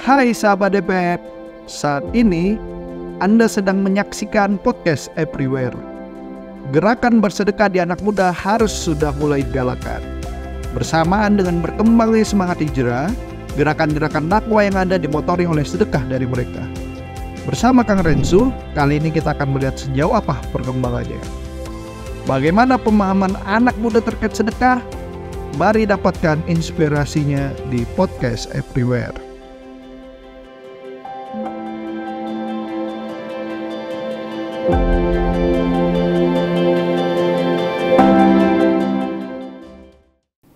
Hai sahabat DPF, saat ini Anda sedang menyaksikan podcast Everywhere. Gerakan bersedekah di anak muda harus sudah mulai digalakan. Bersamaan dengan berkembangnya semangat hijrah, gerakan-gerakan dakwah yang ada dimotori oleh sedekah dari mereka. Bersama Kang Rensu, kali ini kita akan melihat sejauh apa perkembangannya. Bagaimana pemahaman anak muda terkait sedekah? Mari dapatkan inspirasinya di podcast Everywhere.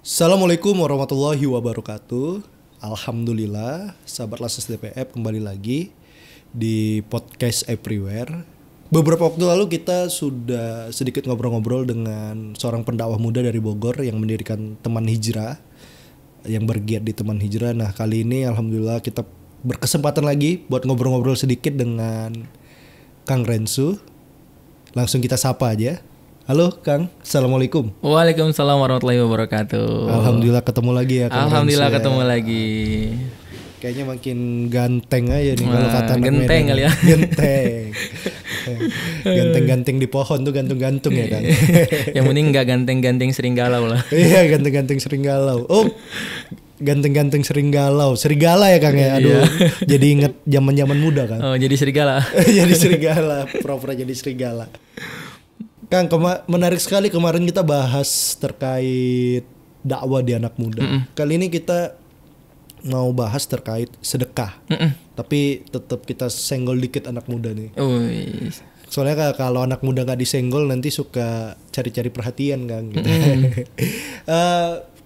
Assalamualaikum warahmatullahi wabarakatuh. Alhamdulillah, sahabat Lases DPF kembali lagi di podcast Everywhere. Beberapa waktu lalu kita sudah sedikit ngobrol-ngobrol dengan seorang pendakwah muda dari Bogor yang mendirikan Teman Hijrah, yang bergiat di Teman Hijrah. Nah, kali ini alhamdulillah kita berkesempatan lagi buat ngobrol-ngobrol sedikit dengan Kang Rensu. Langsung kita sapa aja. Halo Kang, Assalamualaikum. Waalaikumsalam warahmatullahi wabarakatuh. Alhamdulillah ketemu lagi ya Kang Alhamdulillah Rensu, ketemu lagi. Kayaknya makin ganteng aja nih kalau kata anak genteng Medan. kali ya. Genteng. Ganteng-ganteng di pohon tuh gantung-gantung ya Kang. Yang penting nggak ganteng-ganteng sering galau lah. Iya, ganteng-ganteng sering galau. Oh, ganteng-ganteng sering galau. Serigala ya Kang ya. Aduh, jadi inget zaman-zaman muda Kang. Oh, jadi serigala. Jadi serigala, pura-pura jadi serigala. Kang, menarik sekali kemarin kita bahas terkait dakwah di anak muda. Kali ini kita mau bahas terkait sedekah. Tapi tetap kita senggol dikit anak muda nih. Soalnya kalau anak muda nggak disenggol nanti suka cari-cari perhatian Kang. Gitu.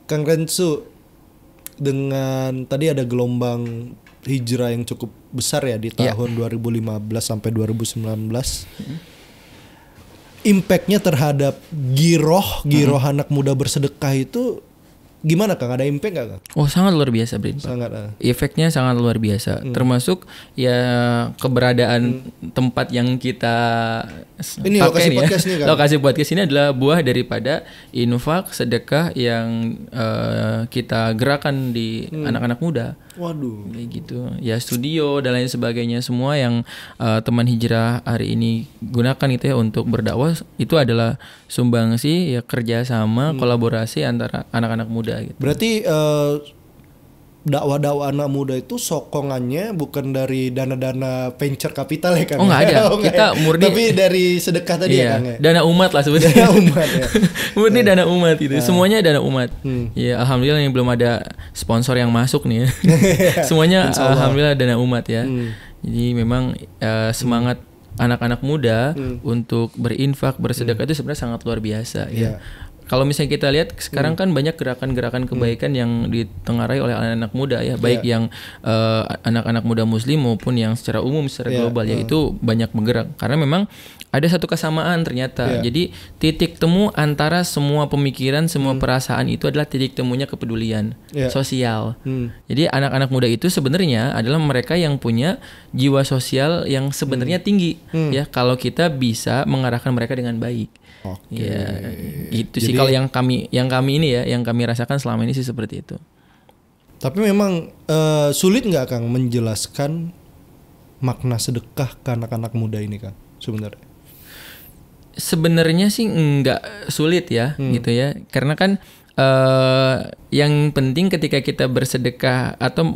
Kang Rensu, dengan tadi ada gelombang hijrah yang cukup besar ya di tahun 2015 sampai 2019. Impactnya terhadap giroh anak muda bersedekah itu gimana Kang? Ada impact gak Kang? Oh, sangat luar biasa Brin. Sangat. Efeknya sangat luar biasa. Termasuk ya keberadaan tempat yang kita ini lokasi podcast nih Kang. Lokasi podcast ini adalah buah daripada infak sedekah yang kita gerakan di anak-anak muda. Waduh. Kayak gitu. Ya studio dan lain sebagainya semua yang Teman Hijrah hari ini gunakan itu ya untuk berdakwah, itu adalah sumbangsi ya, kerjasama kolaborasi antara anak-anak muda gitu. Berarti dakwah-dakwah anak muda itu sokongannya bukan dari dana-dana venture capital ya Kang? Oh nggak ada, kita murni. Tapi dari sedekah tadi ya Kang ya? Dana umat lah sebetulnya. Dana umat ya. Murni dana umat itu, semuanya dana umat. Ya alhamdulillah yang belum ada sponsor yang masuk nih ya. Semuanya alhamdulillah dana umat ya. Jadi memang semangat anak-anak muda untuk berinfak, bersedekah itu sebenarnya sangat luar biasa ya. Kalau misalnya kita lihat sekarang kan banyak gerakan-gerakan kebaikan yang ditengarai oleh anak-anak muda ya, baik yang anak-anak muda muslim maupun yang secara umum secara global ya, itu banyak bergerak karena memang ada satu kesamaan ternyata. Jadi titik temu antara semua pemikiran, semua perasaan itu adalah titik temunya kepedulian sosial. Jadi anak-anak muda itu sebenarnya adalah mereka yang punya jiwa sosial yang sebenarnya tinggi ya, kalau kita bisa mengarahkan mereka dengan baik. Ya, itu sih kalau yang kami ini ya, yang kami rasakan selama ini sih seperti itu. Tapi memang sulit nggak Kang menjelaskan makna sedekah ke anak-anak muda ini Kang sebenarnya? Sebenarnya sih nggak sulit ya, gitu ya, karena kan yang penting ketika kita bersedekah atau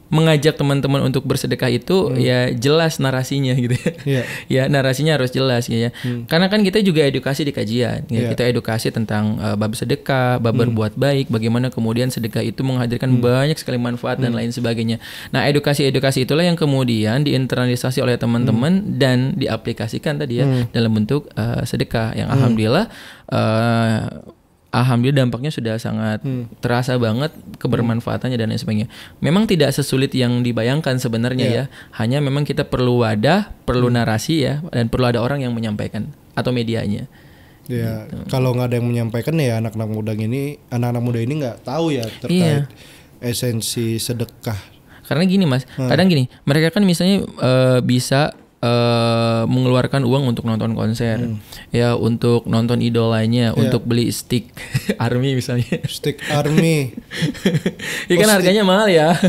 mengajak teman-teman untuk bersedekah itu ya jelas narasinya gitu ya. Ya narasinya harus jelas gitu ya. Karena kan kita juga edukasi di kajian ya. Kita edukasi tentang bab sedekah, bab berbuat baik, bagaimana kemudian sedekah itu menghadirkan banyak sekali manfaat dan lain sebagainya. Nah, edukasi itulah yang kemudian diinternalisasi oleh teman-teman dan diaplikasikan tadi ya dalam bentuk sedekah yang alhamdulillah dampaknya sudah sangat terasa banget kebermanfaatannya dan lain sebagainya. Memang tidak sesulit yang dibayangkan sebenarnya ya. Hanya memang kita perlu wadah, perlu narasi ya, dan perlu ada orang yang menyampaikan atau medianya. Ya, gitu. Kalau nggak ada yang menyampaikan ya anak-anak muda ini nggak tahu ya terkait esensi sedekah. Karena gini Mas, kadang gini, mereka kan misalnya bisa mengeluarkan uang untuk nonton konser, ya untuk nonton idolanya, untuk beli stick Army misalnya. Stick Army. Ya kan harganya mahal ya.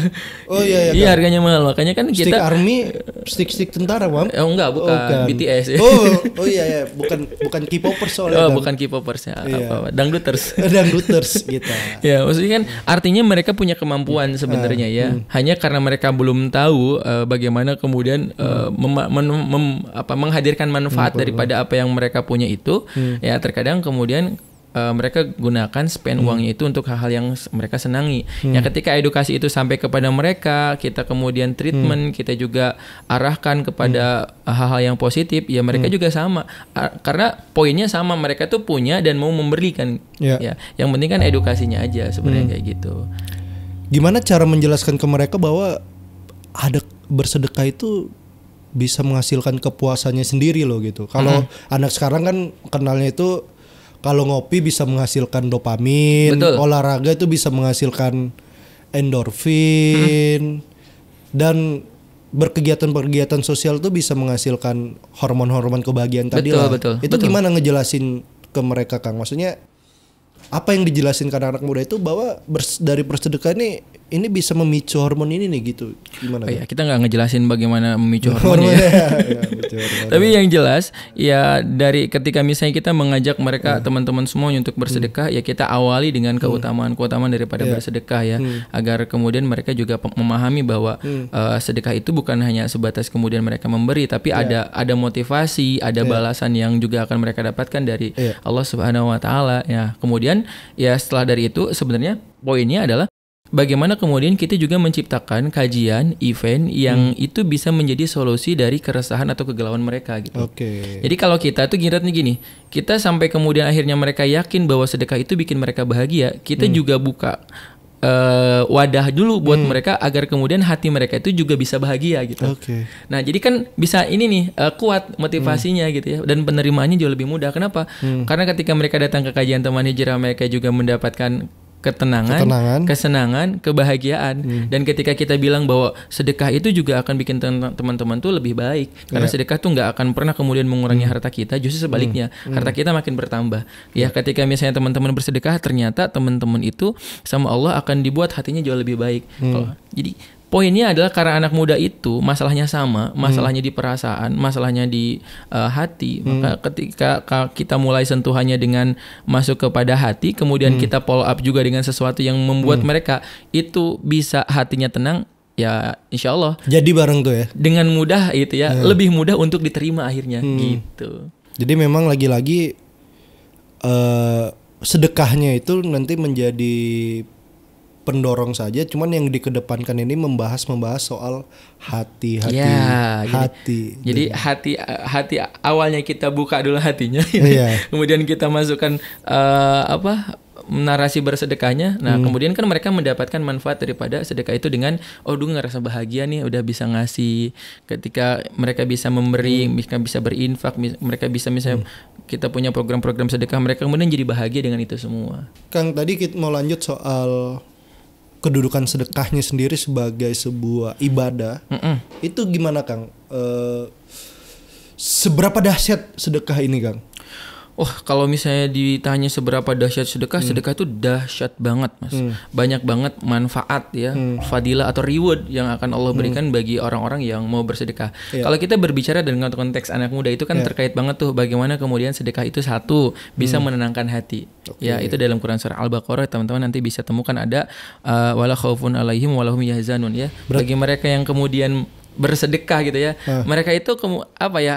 Oh iya. Iya harganya mahal, makanya kan Stick kita Army, stick tentara, Mam. enggak, bukan. BTS ya. Oh iya, bukan K-popers soalnya. Oh, kan? bukan K-popers ya. Iya. Apa dangduters. Dangduters gitu. Ya, maksudnya kan artinya mereka punya kemampuan sebenarnya ya. Hanya karena mereka belum tahu bagaimana kemudian menghadirkan manfaat daripada apa yang mereka punya itu, ya terkadang kemudian mereka gunakan spend uangnya itu untuk hal-hal yang mereka senangi. Ya ketika edukasi itu sampai kepada mereka, kita kemudian treatment, kita juga arahkan kepada hal-hal yang positif, ya mereka juga sama. Karena poinnya sama, mereka tuh punya dan mau memberikan. Ya, yang penting kan edukasinya aja sebenarnya kayak gitu. Gimana cara menjelaskan ke mereka bahwa ada bersedekah itu bisa menghasilkan kepuasannya sendiri loh gitu. Kalau anak sekarang kan kenalnya itu kalau ngopi bisa menghasilkan dopamin, olahraga itu bisa menghasilkan endorfin, dan berkegiatan sosial itu bisa menghasilkan hormon-hormon kebahagiaan tadi lah. Itu gimana ngejelasin ke mereka, Kang? Maksudnya apa yang dijelasin ke anak muda itu bahwa dari bersedekah ini bisa memicu hormon ini nih gitu. Gimana? Ya, kita nggak ngejelasin bagaimana memicu hormon ya. Tapi yang jelas ya dari ketika misalnya kita mengajak mereka teman-teman semuanya untuk bersedekah, ya kita awali dengan keutamaan daripada bersedekah ya, agar kemudian mereka juga memahami bahwa sedekah itu bukan hanya sebatas kemudian mereka memberi, tapi ada motivasi, ada balasan yang juga akan mereka dapatkan dari Allah Subhanahu wa taala ya. Kemudian ya setelah dari itu sebenarnya poinnya adalah bagaimana kemudian kita juga menciptakan kajian, event yang itu bisa menjadi solusi dari keresahan atau kegalauan mereka gitu. Jadi kalau kita tuh gini, kita sampai kemudian akhirnya mereka yakin bahwa sedekah itu bikin mereka bahagia, kita juga buka wadah dulu buat mereka agar kemudian hati mereka itu juga bisa bahagia gitu. Nah jadi kan bisa ini nih kuat motivasinya gitu ya, dan penerimaannya jauh lebih mudah. Kenapa? Karena ketika mereka datang ke kajian teman hijrah, mereka juga mendapatkan ketenangan, kesenangan, kebahagiaan. Dan ketika kita bilang bahwa sedekah itu juga akan bikin teman-teman tuh lebih baik, karena sedekah tuh nggak akan pernah kemudian mengurangi harta kita, justru sebaliknya harta kita makin bertambah. Ya ketika misalnya teman-teman bersedekah, ternyata teman-teman itu sama Allah akan dibuat hatinya jauh lebih baik. Jadi poinnya adalah karena anak muda itu masalahnya sama, masalahnya di perasaan, masalahnya di hati. Maka ketika kita mulai sentuhannya dengan masuk kepada hati, kemudian kita follow up juga dengan sesuatu yang membuat mereka itu bisa hatinya tenang, ya insya Allah. Jadi bareng tuh ya. Dengan mudah itu ya, lebih mudah untuk diterima akhirnya gitu. Jadi memang lagi-lagi sedekahnya itu nanti menjadi pendorong saja, cuman yang dikedepankan ini membahas soal hati. Jadi hati awalnya kita buka dulu hatinya, kemudian kita masukkan narasi bersedekahnya. Nah kemudian kan mereka mendapatkan manfaat daripada sedekah itu dengan dulu ngerasa bahagia nih, udah bisa ngasih. Ketika mereka bisa memberi, mereka bisa berinfak, mereka bisa misalnya kita punya program-program sedekah, mereka kemudian jadi bahagia dengan itu semua. Kang, tadi kita mau lanjut soal kedudukan sedekahnya sendiri sebagai sebuah ibadah. Itu gimana, Kang? Seberapa dahsyat sedekah ini, Kang? Kalau misalnya ditanya seberapa dahsyat sedekah, sedekah itu dahsyat banget, Mas. Banyak banget manfaat ya, fadilah atau reward yang akan Allah berikan bagi orang-orang yang mau bersedekah. Kalau kita berbicara dengan konteks anak muda itu kan terkait banget tuh bagaimana kemudian sedekah itu satu bisa menenangkan hati. Ya, itu dalam Quran surah Al-Baqarah, teman-teman nanti bisa temukan ada wala khaufun alaihim walahum yahzanun ya. Bagi mereka yang kemudian bersedekah gitu ya, mereka itu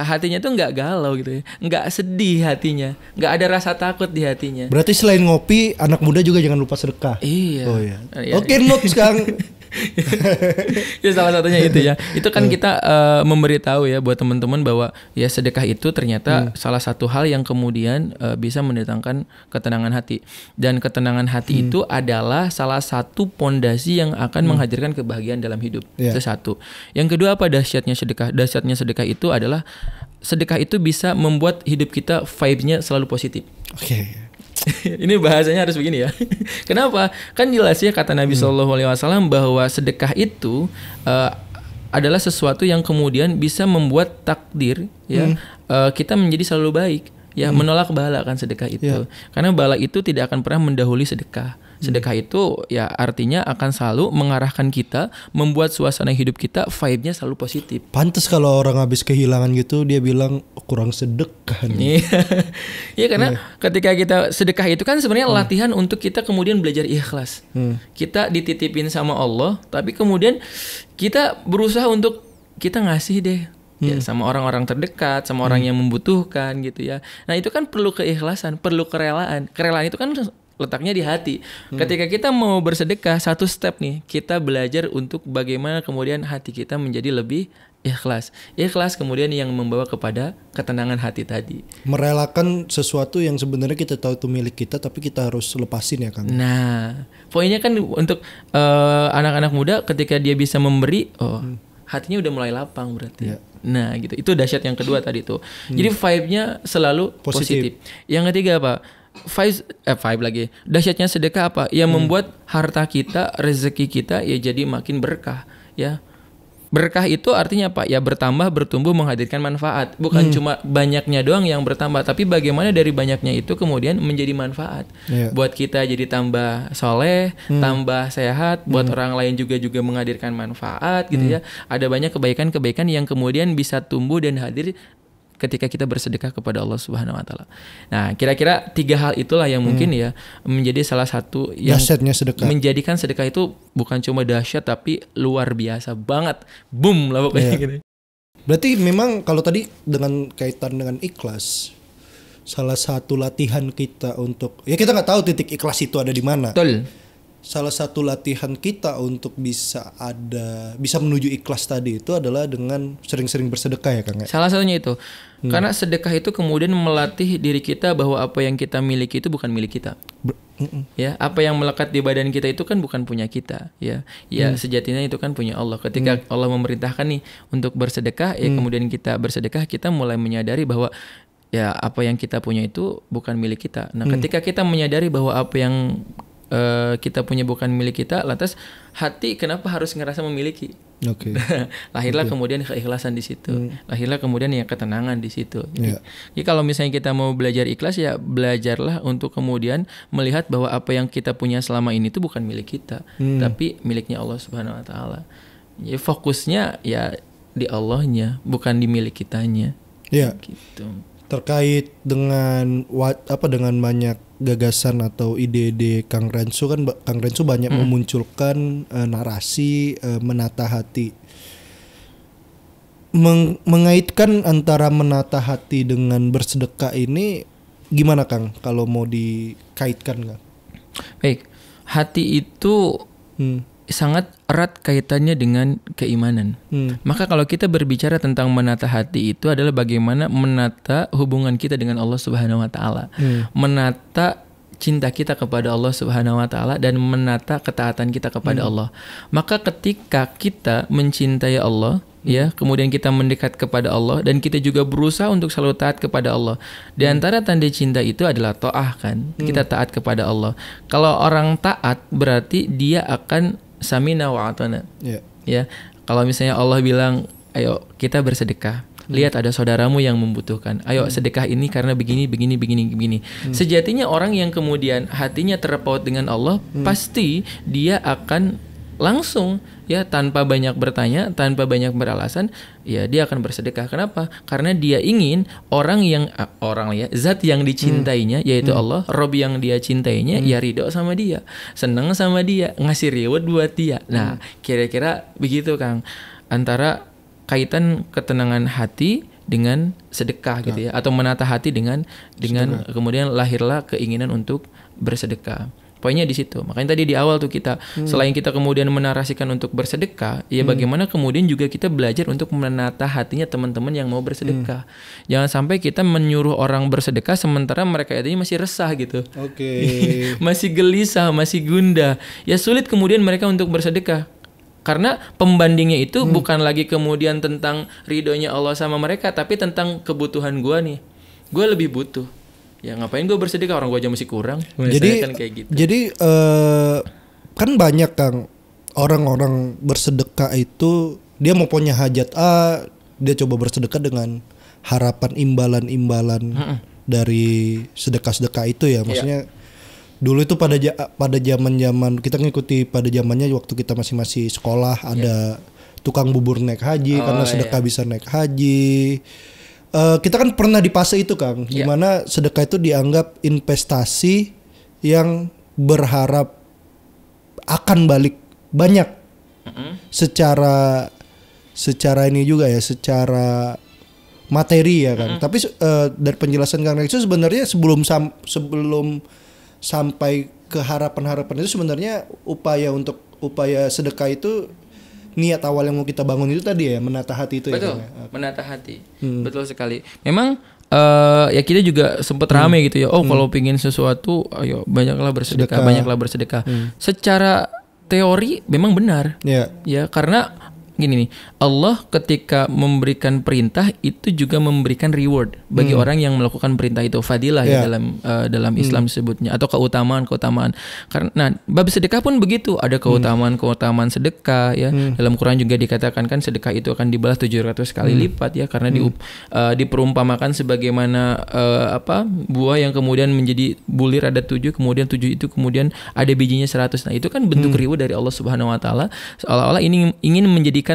hatinya tuh nggak galau gitu ya, nggak sedih hatinya, nggak ada rasa takut di hatinya. Berarti selain ngopi, anak muda juga jangan lupa sedekah. Iya. Oke, notes, Kang. Ya salah satunya itu ya. Itu kan kita memberitahu ya buat teman-teman bahwa ya sedekah itu ternyata salah satu hal yang kemudian bisa mendatangkan ketenangan hati. Dan ketenangan hati itu adalah salah satu pondasi yang akan menghadirkan kebahagiaan dalam hidup. Itu satu. Yang kedua apa dahsyatnya sedekah? Dahsyatnya sedekah itu adalah sedekah itu bisa membuat hidup kita vibe-nya selalu positif. Ini bahasanya harus begini ya. Kenapa? Kan jelas ya kata Nabi SAW bahwa sedekah itu adalah sesuatu yang kemudian bisa membuat takdir ya kita menjadi selalu baik. Ya, menolak bala kan sedekah itu. Karena bala itu tidak akan pernah mendahului sedekah. Sedekah itu ya artinya akan selalu mengarahkan kita, membuat suasana hidup kita vibe-nya selalu positif. Pantes kalau orang habis kehilangan gitu dia bilang kurang sedekah nih. Iya karena ketika kita sedekah itu kan sebenarnya latihan untuk kita kemudian belajar ikhlas. Kita dititipin sama Allah, tapi kemudian kita berusaha untuk kita ngasih deh. Ya, sama orang-orang terdekat, sama orang yang membutuhkan gitu ya. Nah itu kan perlu keikhlasan, perlu kerelaan. Kerelaan itu kan letaknya di hati. Ketika kita mau bersedekah, satu step nih, kita belajar untuk bagaimana kemudian hati kita menjadi lebih ikhlas. Ikhlas kemudian yang membawa kepada ketenangan hati tadi. Merelakan sesuatu yang sebenarnya kita tahu itu milik kita, tapi kita harus lepasin ya Kang. Nah, poinnya kan untuk anak-anak muda ketika dia bisa memberi, hatinya udah mulai lapang berarti. Nah gitu, itu dahsyat yang kedua tadi tuh. Jadi vibe-nya selalu positif. Yang ketiga apa? Vibe lagi. Dahsyatnya sedekah apa? Yang membuat harta kita, rezeki kita ya jadi makin berkah ya. Berkah itu artinya apa? Ya bertambah, bertumbuh, menghadirkan manfaat. Bukan cuma banyaknya doang yang bertambah, tapi bagaimana dari banyaknya itu kemudian menjadi manfaat. Buat kita jadi tambah soleh, tambah sehat, buat orang lain juga menghadirkan manfaat gitu ya. Ada banyak kebaikan-kebaikan yang kemudian bisa tumbuh dan hadir ketika kita bersedekah kepada Allah Subhanahu wa taala. Nah, kira-kira 3 hal itulah yang mungkin ya menjadi salah satu yang dahsyatnya sedekah. Menjadikan sedekah itu bukan cuma dahsyat tapi luar biasa banget. Boom lah pokoknya gitu. Berarti memang kalau tadi dengan kaitan dengan ikhlas, salah satu latihan kita untuk ya kita nggak tahu titik ikhlas itu ada di mana. Betul. Salah satu latihan kita untuk bisa menuju ikhlas tadi itu adalah dengan sering-sering bersedekah ya Kang. Salah satunya itu. Karena sedekah itu kemudian melatih diri kita bahwa apa yang kita miliki itu bukan milik kita. Ya, apa yang melekat di badan kita itu kan bukan punya kita, ya. Ya, sejatinya itu kan punya Allah. Ketika Allah memerintahkan nih untuk bersedekah, ya kemudian kita bersedekah, kita mulai menyadari bahwa ya apa yang kita punya itu bukan milik kita. Nah, ketika kita menyadari bahwa apa yang kita punya bukan milik kita, lantas hati kenapa harus ngerasa memiliki? Lahirlah kemudian keikhlasan di situ. Lahirlah kemudian ya ketenangan di situ. Jadi kalau misalnya kita mau belajar ikhlas ya belajarlah untuk kemudian melihat bahwa apa yang kita punya selama ini itu bukan milik kita, tapi miliknya Allah Subhanahu wa taala. Ya fokusnya ya di Allahnya, bukan di milik kitanya. Iya. Gitu. Terkait dengan dengan banyak gagasan atau ide-ide Kang Rensu kan Kang Rensu banyak memunculkan narasi menata hati. Mengaitkan antara menata hati dengan bersedekah ini gimana Kang kalau mau dikaitkan Kang? Baik, hati itu sangat erat kaitannya dengan keimanan. Maka kalau kita berbicara tentang menata hati itu adalah bagaimana menata hubungan kita dengan Allah Subhanahu wa taala. Menata cinta kita kepada Allah Subhanahu wa taala dan menata ketaatan kita kepada Allah. Maka ketika kita mencintai Allah, ya, kemudian kita mendekat kepada Allah dan kita juga berusaha untuk selalu taat kepada Allah. Di antara tanda cinta itu adalah ta'ah kan. Kita taat kepada Allah. Kalau orang taat berarti dia akan samina wa atana. Ya. Kalau misalnya Allah bilang, "Ayo kita bersedekah." Lihat ada saudaramu yang membutuhkan. Ayo sedekah ini karena begini. Sejatinya orang yang kemudian hatinya terpaut dengan Allah, pasti dia akan langsung ya tanpa banyak bertanya, tanpa banyak beralasan, ya dia akan bersedekah. Kenapa? Karena dia ingin zat yang dicintainya yaitu Allah, Rob yang dia cintainya ya ridho sama dia, senang sama dia, ngasih reward buat dia. Nah, kira-kira begitu Kang, antara kaitan ketenangan hati dengan sedekah gitu ya, atau menata hati dengan kemudian lahirlah keinginan untuk bersedekah. Poinnya di situ. Makanya tadi di awal tuh kita selain kita kemudian menarasikan untuk bersedekah, ya bagaimana kemudian juga kita belajar untuk menata hatinya teman-teman yang mau bersedekah. Jangan sampai kita menyuruh orang bersedekah sementara mereka itu masih resah gitu. Masih gelisah, masih gundah. Ya sulit kemudian mereka untuk bersedekah. Karena pembandingnya itu bukan lagi kemudian tentang ridhonya Allah sama mereka, tapi tentang kebutuhan gue nih. Gue lebih butuh. Ya ngapain gue bersedekah, orang gue aja masih kurang. Jadi kan kayak gitu. Kan banyak Kang orang-orang bersedekah itu dia mau punya hajat A, dia coba bersedekah dengan harapan imbalan-imbalan dari sedekah-sedekah itu ya. Maksudnya dulu itu pada zaman-zaman kita ngikuti pada zamannya waktu kita masih sekolah ada tukang bubur naik haji karena sedekah bisa naik haji. Kita kan pernah di fase itu Kang, dimana sedekah itu dianggap investasi yang berharap akan balik banyak secara ini juga ya, secara materi ya kan. Tapi dari penjelasan Kang Rex itu sebenarnya sebelum sampai ke harapan-harapan itu sebenarnya upaya sedekah itu niat awal yang mau kita bangun itu tadi ya, menata hati itu. Betul, ya. Betul, menata hati. Betul sekali. Memang ya kita juga sempat rame gitu ya. Kalau pingin sesuatu, ayo banyaklah bersedekah. Secara teori memang benar. Ya, karena gini nih, Allah ketika memberikan perintah itu juga memberikan reward bagi orang yang melakukan perintah itu, fadilah ya dalam Islam disebutnya, atau keutamaan. Karena bab sedekah pun begitu, ada keutamaan sedekah ya. Dalam Quran juga dikatakan kan sedekah itu akan dibalas 700 kali lipat ya, karena diperumpamakan sebagaimana buah yang kemudian menjadi bulir ada 7, kemudian 7 itu kemudian ada bijinya 100. Nah, itu kan bentuk reward dari Allah Subhanahu wa taala, seolah-olah ini ingin menjadi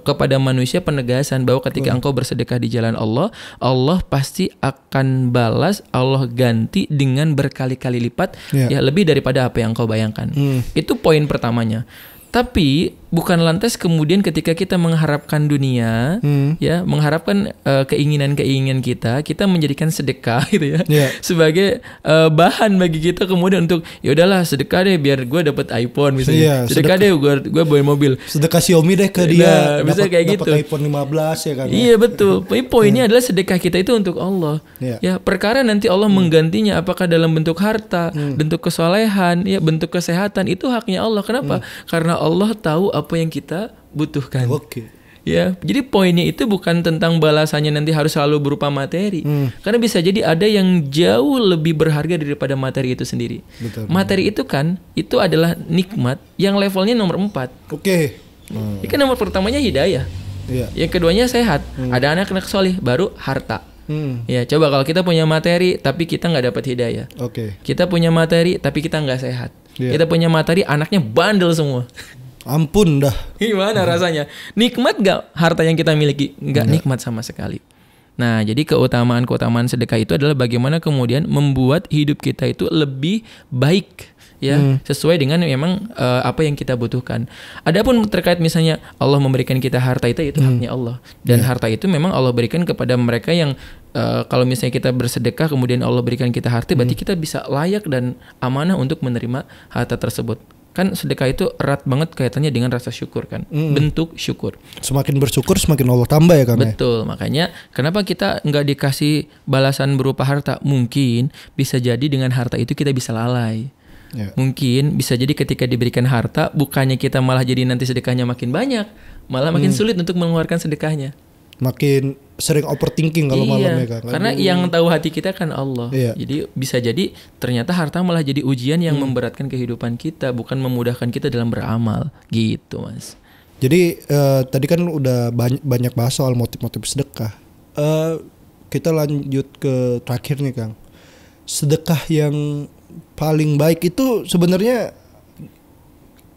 kepada manusia penegasan bahwa ketika engkau bersedekah di jalan Allah, Allah pasti akan balas, Allah ganti dengan berkali-kali lipat ya lebih daripada apa yang engkau bayangkan. Itu poin pertamanya. Tapi bukan lantas kemudian ketika kita mengharapkan dunia, ya mengharapkan keinginan kita menjadikan sedekah gitu ya sebagai bahan bagi kita kemudian untuk ya udahlah sedekah deh biar gue dapet iPhone misalnya, sedekah deh gue bawa mobil, sedekah Xiaomi deh ke dia, bisa kayak gitu, dapat iPhone 15 ya kan. Iya betul. Poinnya adalah sedekah kita itu untuk Allah. Ya perkara nanti Allah menggantinya apakah dalam bentuk harta, bentuk kesolehan, ya bentuk kesehatan, itu haknya Allah. Kenapa? Karena Allah tahu apa yang kita butuhkan. Ya, jadi poinnya itu bukan tentang balasannya nanti harus selalu berupa materi. Karena bisa jadi ada yang jauh lebih berharga daripada materi itu sendiri. Materi itu kan itu adalah nikmat yang levelnya nomor 4. Ini kan nomor pertamanya hidayah. Yang keduanya sehat. Ada anak soleh, baru harta. Ya, coba kalau kita punya materi tapi kita nggak dapat hidayah. Kita punya materi tapi kita nggak sehat. Kita punya materi anaknya bandel semua. Ampun dah. Gimana rasanya? Nikmat gak harta yang kita miliki? Gak nikmat sama sekali. Nah, jadi keutamaan sedekah itu adalah bagaimana kemudian membuat hidup kita itu lebih baik ya, sesuai dengan memang apa yang kita butuhkan. Adapun terkait misalnya Allah memberikan kita harta itu haknya Allah. Dan harta itu memang Allah berikan kepada mereka yang kalau misalnya kita bersedekah kemudian Allah berikan kita harta, berarti kita bisa layak dan amanah untuk menerima harta tersebut. Kan sedekah itu erat banget kaitannya dengan rasa syukur kan, bentuk syukur. Semakin bersyukur semakin Allah tambah ya kan. Betul, makanya kenapa kita nggak dikasih balasan berupa harta? Mungkin bisa jadi dengan harta itu kita bisa lalai. Mungkin bisa jadi ketika diberikan harta bukannya kita malah jadi nanti sedekahnya makin banyak, malah makin sulit untuk mengeluarkan sedekahnya. Makin sering overthinking kalau malamnya kan. Karena yang tahu hati kita kan Allah. Jadi bisa jadi ternyata harta malah jadi ujian yang memberatkan kehidupan kita, bukan memudahkan kita dalam beramal gitu, Mas. Jadi tadi kan udah banyak bahas soal motif-motif sedekah. Kita lanjut ke terakhir nih, Kang. Sedekah yang paling baik itu sebenarnya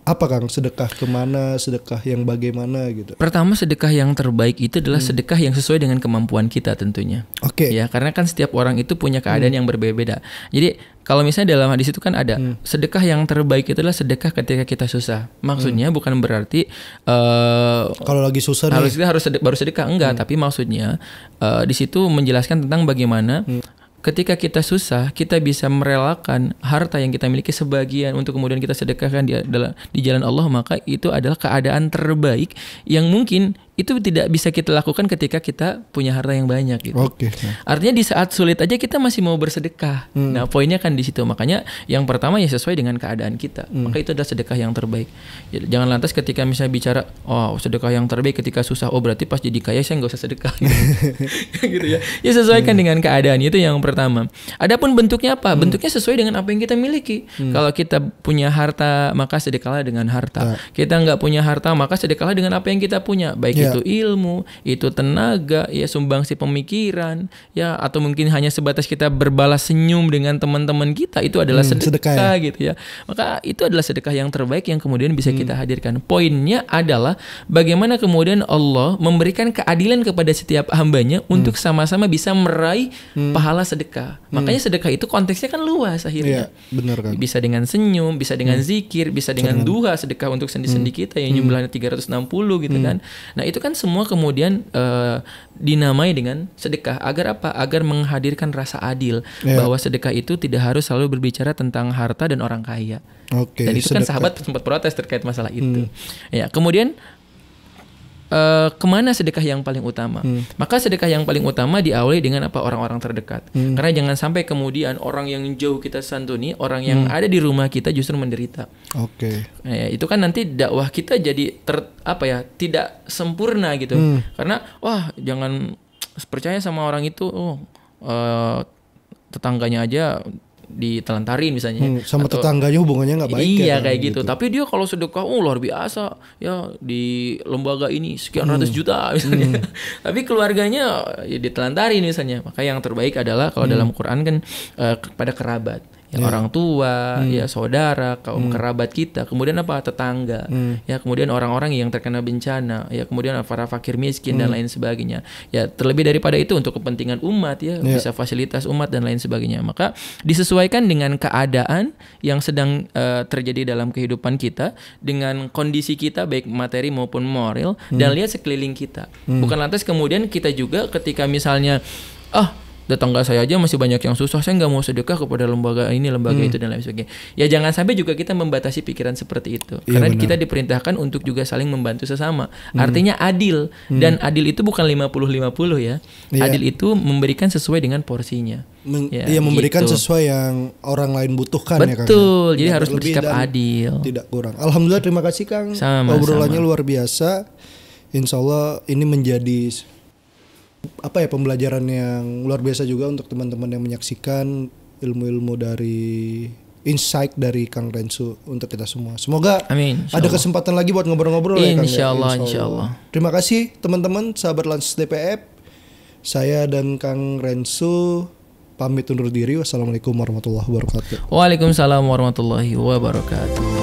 apa Kang? Sedekah kemana? Sedekah yang bagaimana gitu? Pertama, sedekah yang terbaik itu adalah sedekah yang sesuai dengan kemampuan kita tentunya. Ya, karena kan setiap orang itu punya keadaan yang berbeda-beda. Jadi kalau misalnya dalam hadis itu kan ada sedekah yang terbaik itu adalah sedekah ketika kita susah. Maksudnya bukan berarti kalau lagi susah kita harus baru sedekah, enggak. Tapi maksudnya di situ menjelaskan tentang bagaimana ketika kita susah, kita bisa merelakan harta yang kita miliki sebagian untuk kemudian kita sedekahkan di jalan Allah, maka itu adalah keadaan terbaik yang mungkin itu tidak bisa kita lakukan ketika kita punya harta yang banyak gitu. Oke. Artinya di saat sulit aja kita masih mau bersedekah. Nah, poinnya kan di situ. Makanya yang pertama ya sesuai dengan keadaan kita. Maka itu adalah sedekah yang terbaik. Jangan lantas ketika misalnya bicara, oh sedekah yang terbaik ketika susah. Oh berarti pas jadi kaya saya nggak usah sedekah. Gitu ya. Ya sesuaikan dengan keadaan, itu yang pertama. Adapun bentuknya apa? Bentuknya sesuai dengan apa yang kita miliki. Kalau kita punya harta, maka sedekahlah dengan harta. Kita nggak punya harta, maka sedekahlah dengan apa yang kita punya. Baik itu ilmu, itu tenaga, ya sumbangsi pemikiran, ya atau mungkin hanya sebatas kita berbalas senyum dengan teman-teman kita, itu adalah sedekah gitu ya. Maka itu adalah sedekah yang terbaik yang kemudian bisa kita hadirkan. Poinnya adalah bagaimana kemudian Allah memberikan keadilan kepada setiap hambanya untuk sama-sama bisa meraih pahala sedekah. Makanya sedekah itu konteksnya kan luas akhirnya. Benar kan. Bisa dengan senyum, bisa dengan zikir, bisa dengan duha, sedekah untuk sendi-sendi kita yang jumlahnya 360 gitu kan. Nah itu kan semua kemudian dinamai dengan sedekah. Agar apa? Agar menghadirkan rasa adil bahwa sedekah itu tidak harus selalu berbicara tentang harta dan orang kaya. Dan itu kan sahabat sempat protes terkait masalah itu. Ya, kemudian kemana sedekah yang paling utama? Maka sedekah yang paling utama diawali dengan apa? Orang-orang terdekat. Karena jangan sampai kemudian orang yang jauh kita santuni, orang yang ada di rumah kita justru menderita. Ya, itu kan nanti dakwah kita jadi tidak sempurna gitu. Karena jangan percaya sama orang itu. Tetangganya aja ditelantarin misalnya, sama tetangganya hubungannya nggak baik. Iya kayak gitu. Tapi dia kalau sedekah luar biasa ya, di lembaga ini sekian ratus juta misalnya. Tapi keluarganya ya ditelantarin misalnya. Maka yang terbaik adalah kalau dalam Quran kan kepada kerabat. Ya, orang tua, ya saudara, kaum kerabat kita, kemudian apa? Tetangga, ya kemudian orang-orang yang terkena bencana, ya kemudian para fakir miskin dan lain sebagainya. Ya terlebih daripada itu untuk kepentingan umat ya, bisa fasilitas umat dan lain sebagainya. Maka disesuaikan dengan keadaan yang sedang terjadi dalam kehidupan kita, dengan kondisi kita baik materi maupun moral, dan lihat sekeliling kita. Bukan lantas kemudian kita juga ketika misalnya tetangga saya aja masih banyak yang susah, saya nggak mau sedekah kepada lembaga ini, lembaga itu dan lain sebagainya. Ya jangan sampai juga kita membatasi pikiran seperti itu. Karena kita diperintahkan untuk juga saling membantu sesama. Artinya adil. Dan adil itu bukan 50-50 ya. Adil itu memberikan sesuai dengan porsinya. Memberikan sesuai yang orang lain butuhkan. Betul, ya, Kang. Jadi harus bersikap adil. Tidak kurang. Alhamdulillah, terima kasih Kang. Obrolannya luar biasa. Insya Allah ini menjadi pembelajaran yang luar biasa juga untuk teman-teman yang menyaksikan ilmu-ilmu dari insight dari Kang Rensu untuk kita semua. Semoga ada kesempatan lagi buat ngobrol-ngobrol ya Kang. Insya Allah. Terima kasih teman-teman sahabat Lanses DPF. Saya dan Kang Rensu pamit undur diri. Wassalamualaikum warahmatullahi wabarakatuh. Waalaikumsalam warahmatullahi wabarakatuh.